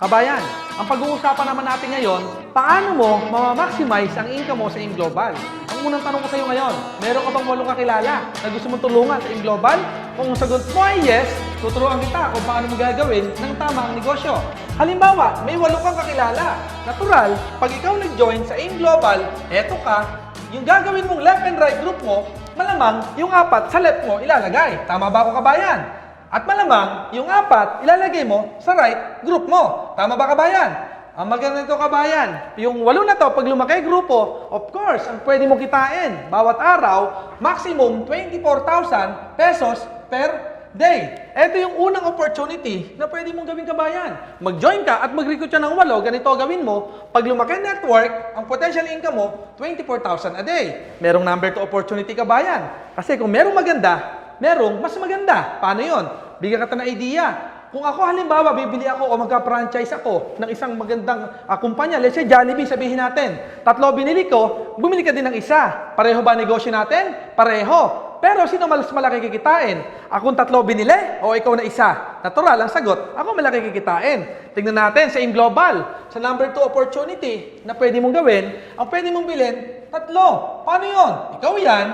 Kabayan, ang pag-uusapan naman natin ngayon, paano mo mamamaximize ang income mo sa AIM Global? Ang unang tanong ko sa iyo ngayon, meron ka bang walong kakilala na gusto mong tulungan sa AIM Global? Kung sagot mo ay yes, tuturuan kita kung paano mo gagawin ng tama ang negosyo. Halimbawa, may walong kang kakilala. Natural, pag ikaw nag-join sa AIM Global, eto ka, yung gagawin mong left and right group mo, malamang yung apat sa left mo ilalagay. Tama ba ako, kabayan? At malamang, yung apat, ilalagay mo sa right group mo. Tama ba, kabayan? Ang maganda nito, kabayan, yung walo na to, pag lumaki grupo, of course, ang pwede mo kitain, bawat araw, maximum 24,000 pesos per day. Ito yung unang opportunity na pwede mong gawin, kabayan. Mag-join ka at mag-recruit ka ng walo, ganito gawin mo. Pag lumaki network, ang potential income mo, 24,000 a day. Merong number 2 opportunity, kabayan. Kasi kung merong maganda, merong mas maganda. Paano yon? Bigyan ka ng idea. Kung ako halimbawa, bibili ako o magka-franchise ako ng isang magandang kumpanya, let's say Jollibee, sabihin natin, 3 binili ko, bumili ka din ng isa. Pareho ba negosyo natin? Pareho. Pero sino mas malaki kikitain? Akong 3 binili o ikaw na isa? Natural, ang sagot, ako malaki kikitain. Tingnan natin sa AIM Global, sa number 2 opportunity na pwede mong gawin, ang pwede mong bilhin, 3. Paano yon? Ikaw yan.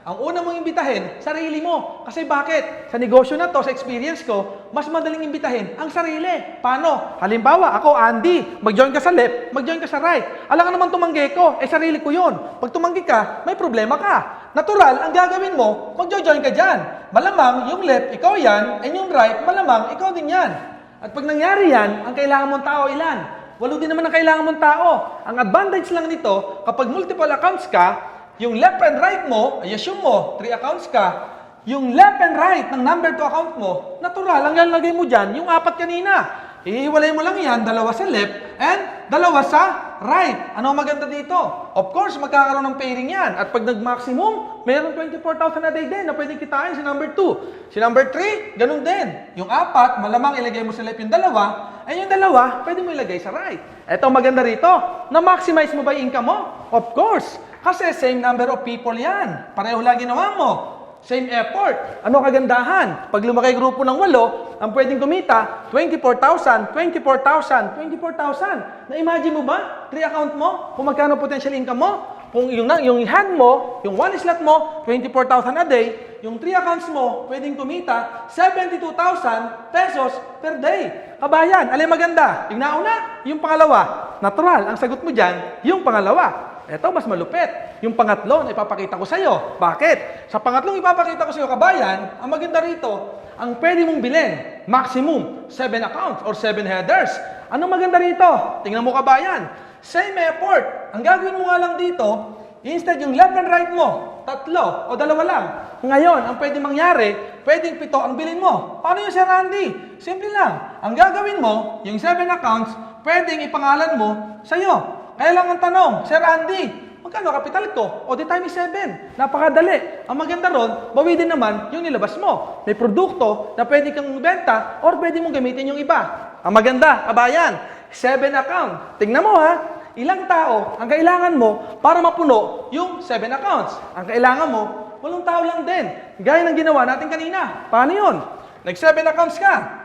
Ang una mong imbitahin, sarili mo. Kasi bakit? Sa negosyo na to, sa experience ko, mas madaling imbitahin ang sarili. Paano? Halimbawa, ako, Andy, mag-join ka sa left, mag-join ka sa right. Alam ka naman tumanggi ko, sarili ko yun. Pag tumanggi ka, may problema ka. Natural, ang gagawin mo, mag-join ka dyan. Malamang, yung left, ikaw yan, and yung right, malamang, ikaw din yan. At pag nangyari yan, ang kailangan mong tao ilan? 8 din naman ang kailangan mong tao. Ang advantage lang nito, kapag multiple accounts ka, yung left and right mo, ay assume mo, 3 accounts ka, yung left and right ng number 2 account mo, natural, ang lalagay mo dyan, yung 4 kanina. Ihiwalay mo lang yan, 2 sa left and 2 sa right. Ano ang maganda dito? Of course, magkakaroon ng pairing yan. At pag nag-maximum, mayroon 24,000 a day din na pwedeng kitain si number 2. Si number 3, ganun din. Yung 4, malamang ilagay mo sa left yung 2, ay yung 2, pwede mo ilagay sa right. Ito ang maganda rito. Na-maximize mo ba yung income mo? Of course. Kasi same number of people yan. Pareho lang ginawa mo. Same effort. Ano kagandahan? Pag lumaki grupo ng 8, ang pwedeng kumita, 24,000, 24,000, 24,000. Na-imagine mo ba? 3 account mo? Kung magkano potential income mo? Kung yung hand mo, yung 1 slot mo, 24,000 a day, yung 3 accounts mo, pwedeng kumita 72,000 pesos per day. Kabayan, alin maganda? Yung nauna, yung pangalawa. Natural, ang sagot mo dyan, yung pangalawa. Ito, mas malupit. Yung pangatlo na ipapakita ko sa iyo. Bakit? Sa pangatlong ipapakita ko sa iyo, kabayan, ang maganda rito, ang pwede mong bilhin, maximum 7 accounts or 7 headers. Ano maganda rito? Tingnan mo, kabayan. Same effort. Ang gagawin mo nga lang dito, instead yung left and right mo, 3 o 2 lang. Ngayon, ang pwede mangyari, pwedeng 7 ang bilhin mo. Paano yung Sir Randy? Simple lang. Ang gagawin mo, yung 7 accounts, pwedeng ipangalan mo sa iyo. Kaya lang ang tanong, Sir Andy, magkano kapital ko? O di times 7. Napakadali. Ang maganda ron, bawi din naman yung nilabas mo. May produkto na pwede kang benta or pwede mong gamitin yung iba. Ang maganda, kabayan, 7 account. Tingnan mo ha, ilang tao ang kailangan mo para mapuno yung 7 accounts. Ang kailangan mo, 8 tao lang din. Gaya ng ginawa natin kanina. Paano yun? Nag-7 accounts ka.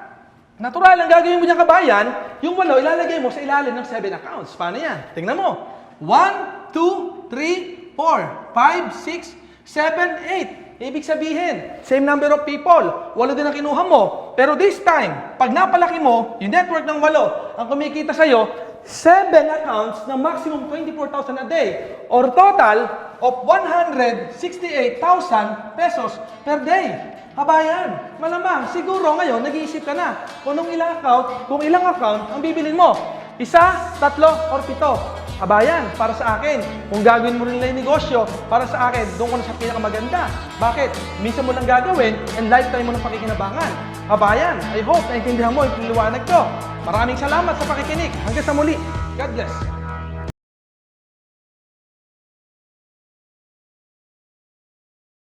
Natural, ang gagawin mo niyang kabayan, yung 8 ilalagay mo sa ilalim ng 7 accounts. Paano yan? Tingnan mo. 1, 2, 3, 4, 5, 6, 7, 8. Ibig sabihin, same number of people. 8 din ang kinuha mo. Pero this time, pag napalaki mo, yung network ng 8, ang kumikita sa'yo, 7 accounts na maximum 24,000 a day. Or total of 168,000 pesos per day. Kabayan, malamang, siguro ngayon, nag-iisip ka na kung ilang account ang bibilin mo. 1, 3, or 7. Kabayan, para sa akin, kung gagawin mo rin lang yung negosyo, para sa akin, doon ko na sa pinakamaganda. Bakit? Minsan mo lang gagawin and lifetime mo ng pakikinabangan. Kabayan, I hope naintindihan mo yung liwanag ko. Maraming salamat sa pakikinig. Hanggang sa muli. God bless.